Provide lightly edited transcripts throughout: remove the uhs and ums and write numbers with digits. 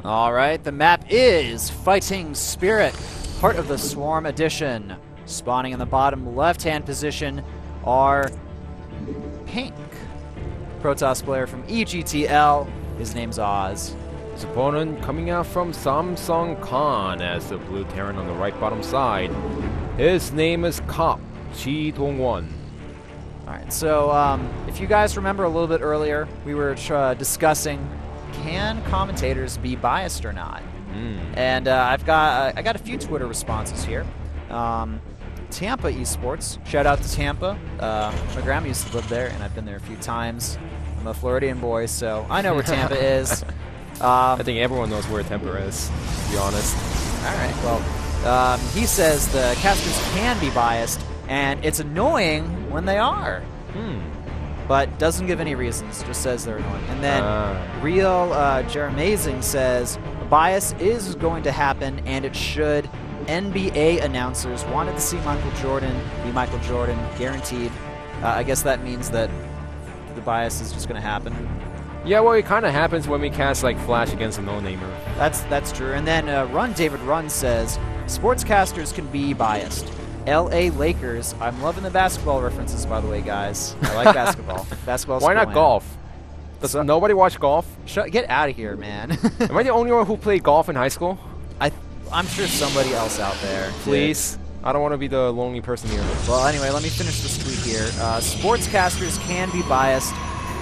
All right, the map is Fighting Spirit, part of the Swarm Edition. Spawning in the bottom left-hand position are Pink, Protoss player from EGTL. His name's Oz. His opponent coming out from Samsung Khan as the blue Terran on the right bottom side. His name is kOp, Chi Dongwon. All right, so if you guys remember a little bit earlier, we were discussing, can commentators be biased or not? And I got a few Twitter responses here. Tampa Esports, shout out to Tampa. My grandma used to live there, and I've been there a few times. I'm a Floridian boy, so I know where Tampa is. I think everyone knows where Tampa is, to be honest. All right, well, he says the casters can be biased, and it's annoying when they are. But doesn't give any reasons, just says they're annoying. And then Real Jeremazing says, bias is going to happen, and it should. NBA announcers wanted to see Michael Jordan be Michael Jordan, guaranteed. I guess that means that the bias is just going to happen. Yeah, well, it kind of happens when we cast like Flash against a no-namer. That's true. And then David Run says, sportscasters can be biased. LA Lakers. I'm loving the basketball references, by the way, guys. I like basketball. Basketball's Why not cool, golf? Does nobody watch golf? Get out of here, man. Am I the only one who played golf in high school? I'm sure somebody else out there. Please. I don't want to be the lonely person here. Well, anyway, let me finish this tweet here. Sportscasters can be biased.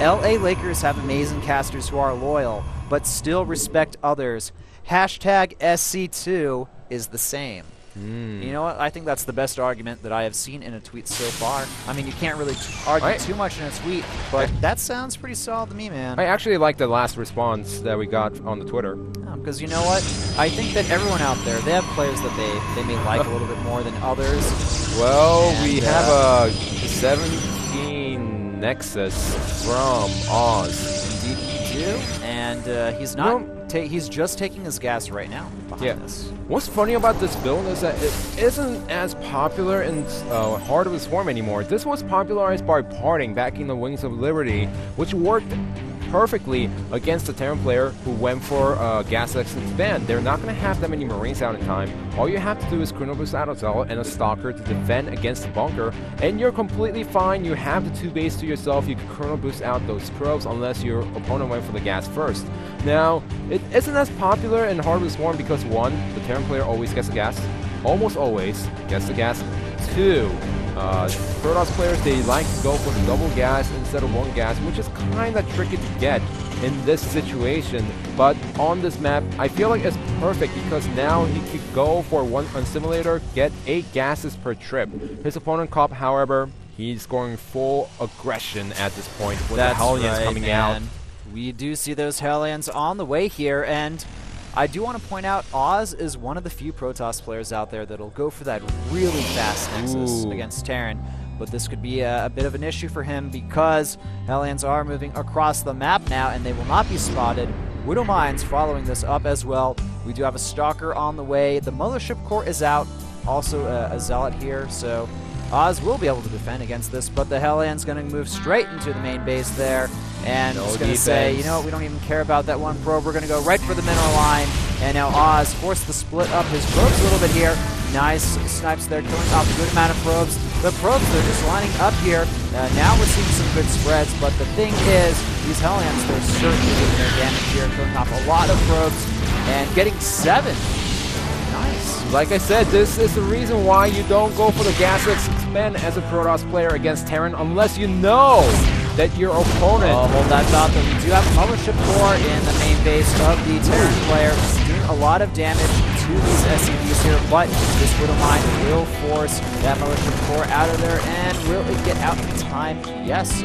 LA Lakers have amazing casters who are loyal, but still respect others. Hashtag SC2 is the same. You know what? I think that's the best argument that I have seen in a tweet so far. I mean, you can't really argue too much in a tweet, but that sounds pretty solid to me, man. I actually like the last response that we got on the Twitter. Because you know what? I think that everyone out there, they have players that they may like a little bit more than others. Well, and we have a 17 Nexus from Oz. Indeed we do. And he's not... he's just taking his gas right now behind this. What's funny about this build is that it isn't as popular in Heart of the Swarm anymore. This was popularized by Parting back in the Wings of Liberty, which worked perfectly against the Terran player who went for Gas X Expand. They're not going to have that many Marines out in time. All you have to do is Chrono Boost Auto Zealot and a Stalker to defend against the bunker, and you're completely fine. You have the 2 base to yourself. You can Chrono Boost out those probes unless your opponent went for the gas first. Now, it isn't as popular in Heart of the Swarm because 1, the Terran player always gets the gas. Almost always gets the gas. 2, Protoss players, they like to go for the double gas instead of 1 gas, which is kind of tricky to get in this situation. But on this map, I feel like it's perfect because now he could go for 1 Unsimulator, get 8 gases per trip. His opponent kOp, however, he's going full aggression at this point with the Hellions coming out. We do see those Hellions on the way here, and I do want to point out Oz is one of the few Protoss players out there that'll go for that really fast Nexus against Terran. But this could be a bit of an issue for him because Hellions are moving across the map now, and they will not be spotted. Widow Mines following this up as well. We do have a Stalker on the way. The Mothership Core is out. Also a Zealot here, so Oz will be able to defend against this, but the Hellions going to move straight into the main base there. And it's going to say, you know what, we don't even care about that 1 probe. We're going to go right for the mineral line. And now Oz forced to split up his probes a little bit here. Nice snipes there, killing off a good amount of probes. The probes, they're just lining up here. Now we're seeing some good spreads, but the thing is, these Hellions, they're certainly getting their damage here, killing off a lot of probes and getting 7. Nice. Like I said, this is the reason why you don't go for the Gas X Expand as a Protoss player against Terran unless you know that your opponent... hold that thought, though. We do have a Mothership Core in the main base of the Terran player, doing a lot of damage to these SCVs here, but this Widow Mine will force that Mothership Core out of there, and will it get out in time? Yes.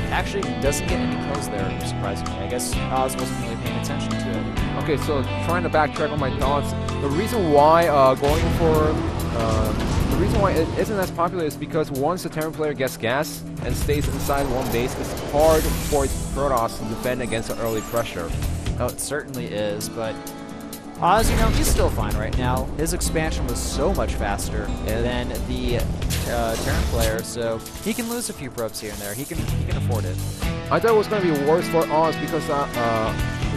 Actually, doesn't get any kills there, surprisingly. I guess Oz wasn't really paying attention to it. Okay, so trying to backtrack on my thoughts, the reason why the reason why it isn't as popular is because once the Terran player gets gas and stays inside 1 base, it's hard for Protoss to defend against the early pressure. Oh, it certainly is, but Oz, you know, he's still fine right now. His expansion was so much faster than the Terran player, so he can lose a few probes here and there. He can afford it. I thought it was going to be worse for Oz because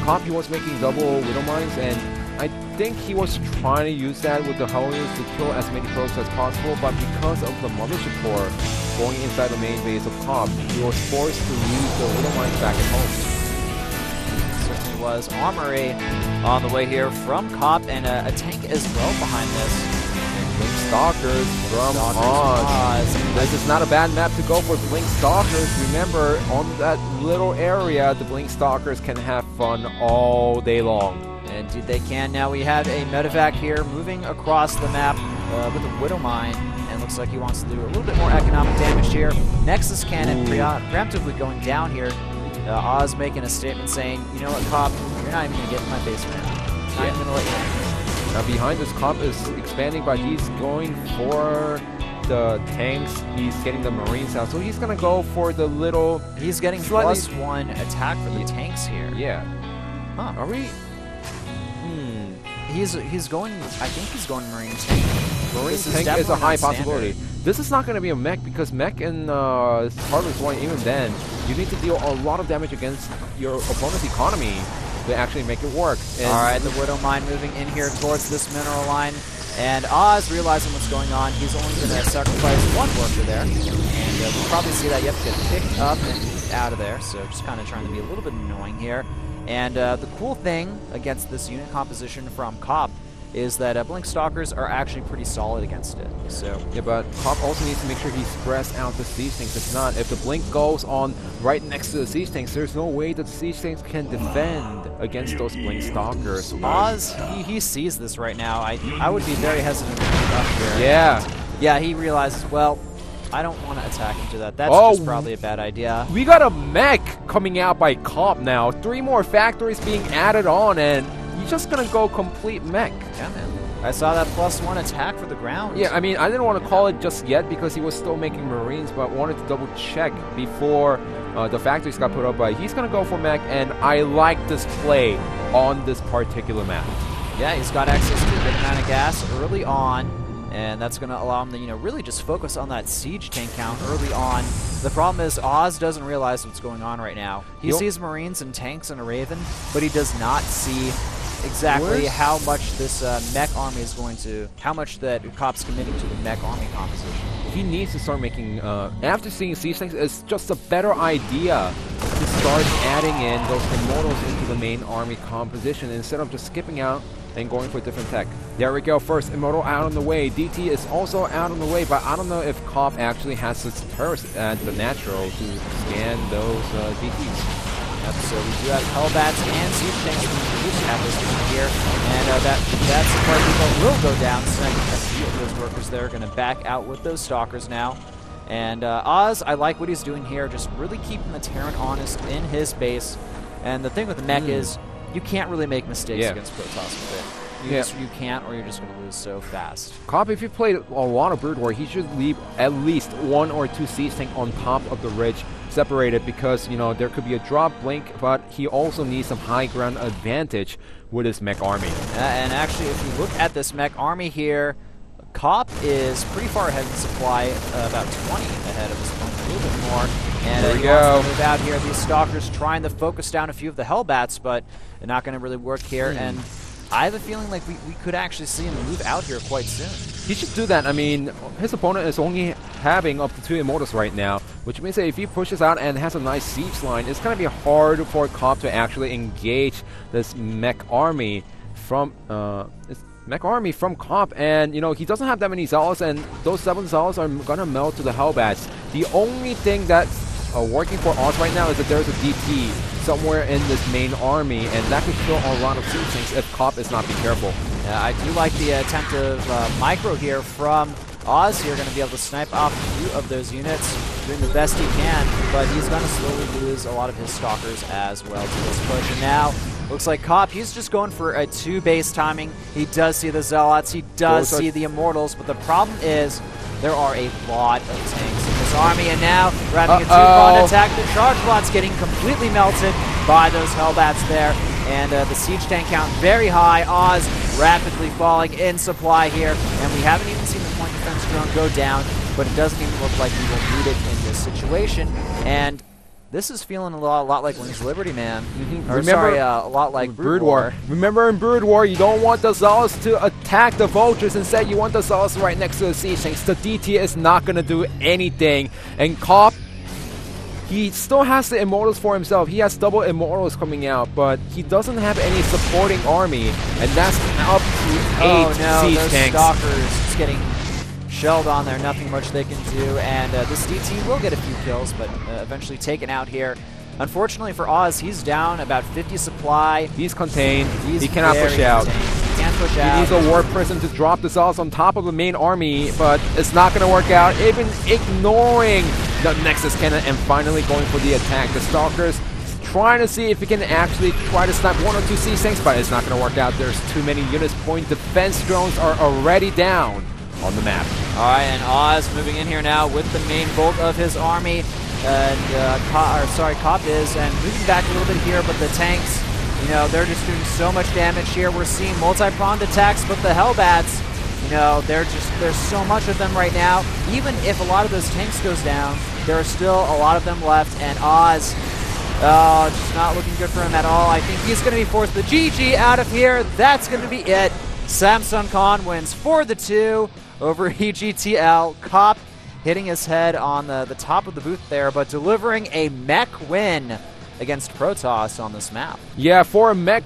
kOp, he was making double Widow Mines, and I think he was trying to use that with the Hellions to kill as many probes as possible, but because of the Mothership Core going inside the main base of kOp, he was forced to use the Widow Mines back at home. Certainly was. Armory on the way here from kOp, and a tank as well behind this. Blink Stalkers from Oz. This is not a bad map to go for Blink Stalkers. Remember, on that little area, the Blink Stalkers can have fun all day long. Indeed they can. Now we have a medevac here moving across the map with a Widow Mine, and looks like he wants to do a little bit more economic damage here. Nexus Cannon preemptively going down here. Oz making a statement saying, you know what, kOp, you're not even going to get in my basement. Not even going to let you in. Now behind this, kOp is expanding, but he's going for the tanks. He's getting the Marines out, so he's gonna go for the little. He's getting +1 attack for the tanks here. Yeah. Huh. Are we? He's going. I think he's going Marine tank. Marine tank is a high possibility. This is not going to be a mech because mech in Harvest 1, even then, you need to deal a lot of damage against your opponent's economy to actually make it work. And alright, the Widow Mine moving in here towards this mineral line. And Oz, realizing what's going on, he's only going to sacrifice one worker there. And we'll probably see that you have to get picked up and out of there. So just kind of trying to be a little bit annoying here. And the cool thing against this unit composition from kOp is that Blink Stalkers are actually pretty solid against it. So yeah, but kOp also needs to make sure he spreads out the siege tanks. If not, if the Blink goes on right next to the siege tanks, there's no way that the siege tanks can defend against those Blink Stalkers. Oz, he sees this right now. I would be very hesitant to pick up here. Yeah. Yeah, he realizes, well, I don't want to attack into that. That's just probably a bad idea. We got a mech coming out by kOp now. 3 more factories being added on, and you're just gonna go complete mech. Yeah, man. I saw that +1 attack for the ground. Yeah, I mean, I didn't want to call it just yet because he was still making Marines, but wanted to double check before the factories got put up. But he's gonna go for mech, and I like this play on this particular map. Yeah, he's got access to a good amount of gas early on, and that's going to allow him to, really just focus on that siege tank count early on. The problem is Oz doesn't realize what's going on right now. He sees Marines and tanks and a Raven, but he does not see exactly how much this mech army is going to, how much that kOp's committing to the mech army composition. He needs to start making, after seeing siege tanks, it's just a better idea to start adding in those Immortals into the main army composition instead of just skipping out and going for different tech. There we go, first Immortal out on the way. DT is also out on the way, but I don't know if kOp actually has such turrets at the natural to scan those DTs. Yep, so we do have Hellbats and Siege Tanks being produced at this point here, and that's the part that will go down. Sniping a few of those workers there, going to back out with those Stalkers now. And Oz, I like what he's doing here, just really keeping the Terran honest in his base. And the thing with the mech is, you can't really make mistakes against Protoss with it. You can't, or you're just going to lose so fast. kOp, if you played a lot of Brood War, he should leave at least 1 or 2 siege tanks on top of the ridge, separated, because there could be a drop blink, but he also needs some high ground advantage with his mech army. And actually, if you look at this mech army here, kOp is pretty far ahead in supply, about 20 ahead of his opponent, a little bit more. And there we he go. wants to move out here. These Stalkers trying to focus down a few of the Hellbats, but they're not going to really work here. And I have a feeling like we could actually see him move out here quite soon. He should do that. I mean, his opponent is only having up to 2 Immortals right now, which means that if he pushes out and has a nice siege line, it's going to be hard for kOp to actually engage this mech army from kOp, and he doesn't have that many Zealots, and those 7 Zealots are gonna melt to the Hellbats. The only thing that's working for Oz right now is that there's a DT somewhere in this main army, and that could kill a lot of siege tanks if kOp is not be careful. Yeah, I do like the attempt of Micro here from Oz here, going to be able to snipe off a few of those units, doing the best he can, but he's going to slowly lose a lot of his Stalkers as well to this push. And now, looks like kOp, he's just going for a 2 base timing. He does see the Zealots, he does see the Immortals, but the problem is there are a lot of tanks in this army, and now we're having a 2-pronged attack. The charge blot's getting completely melted by those Hellbats there, and the siege tank count very high. Oz rapidly falling in supply here, and we haven't even seen the point defense drone go down, but it doesn't even look like we will need it in this situation. And This is feeling a lot like Wings Liberty, man. Or Remember, sorry, a lot like Brood War. Remember in Brood War, you don't want the Zealots to attack the Vultures. Instead, you want the Zealots right next to the Siege Tanks. The DT is not going to do anything. And kOp, he still has the Immortals for himself. He has double Immortals coming out, but he doesn't have any supporting army. And that's up to 8 Siege Tanks. Stalkers just getting shelled on there, nothing much they can do, and this DT will get a few kills, but eventually taken out here. Unfortunately for Oz, he's down about 50 supply. He's contained. He cannot push out. He can't push out. He needs a War Prism to drop the Zealots on top of the main army, but it's not going to work out. Even ignoring the Nexus Cannon and finally going for the attack. The Stalkers trying to see if he can actually try to snipe 1 or 2 Siege Tanks, but it's not going to work out. There's too many units. Point defense drones are already down on the map. All right, and Oz moving in here now with the main bulk of his army, and kOp is, and moving back a little bit here, but the tanks, you know, they're just doing so much damage here. We're seeing multi-pronged attacks, but the Hellbats, you know, there's so much of them right now. Even if a lot of those tanks goes down, there are still a lot of them left, and Oz, just not looking good for him at all. I think he's going to be forced the GG out of here. That's going to be it. Samsung Khan wins 4-2 over EGTL. kOp hitting his head on the top of the booth there, but delivering a mech win against Protoss on this map. Yeah, for mech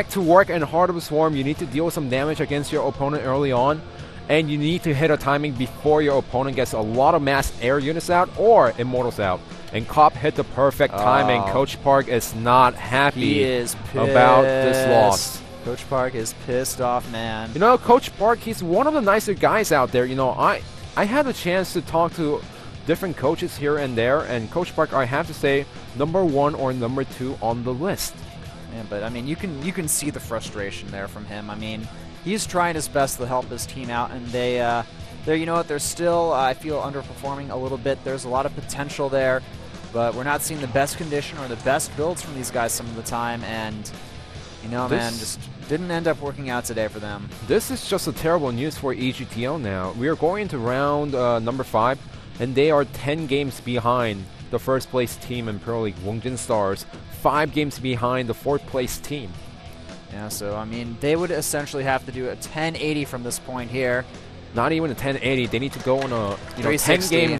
to work in Heart of the Swarm, you need to deal some damage against your opponent early on, and you need to hit a timing before your opponent gets a lot of mass air units out or Immortals out. And kOp hit the perfect timing. Coach Park is not happy about this loss. Coach Park is pissed off, man. You know, Coach Park, he's one of the nicer guys out there. You know, I had a chance to talk to different coaches here and there, and Coach Park, I have to say, #1 or #2 on the list. Yeah, but I mean, you can see the frustration there from him. I mean, he's trying his best to help his team out, and they're, you know what, they're still, I feel, underperforming a little bit. There's a lot of potential there, but we're not seeing the best condition or the best builds from these guys some of the time, and you know, man, just didn't end up working out today for them. This is just a terrible news for EGTL now. We are going into round number 5, and they are 10 games behind the first place team in Pro League, Wongjin Stars, 5 games behind the 4th place team. Yeah, so I mean, they would essentially have to do a 1080 from this point here. Not even a 1080. They need to go on a 10-game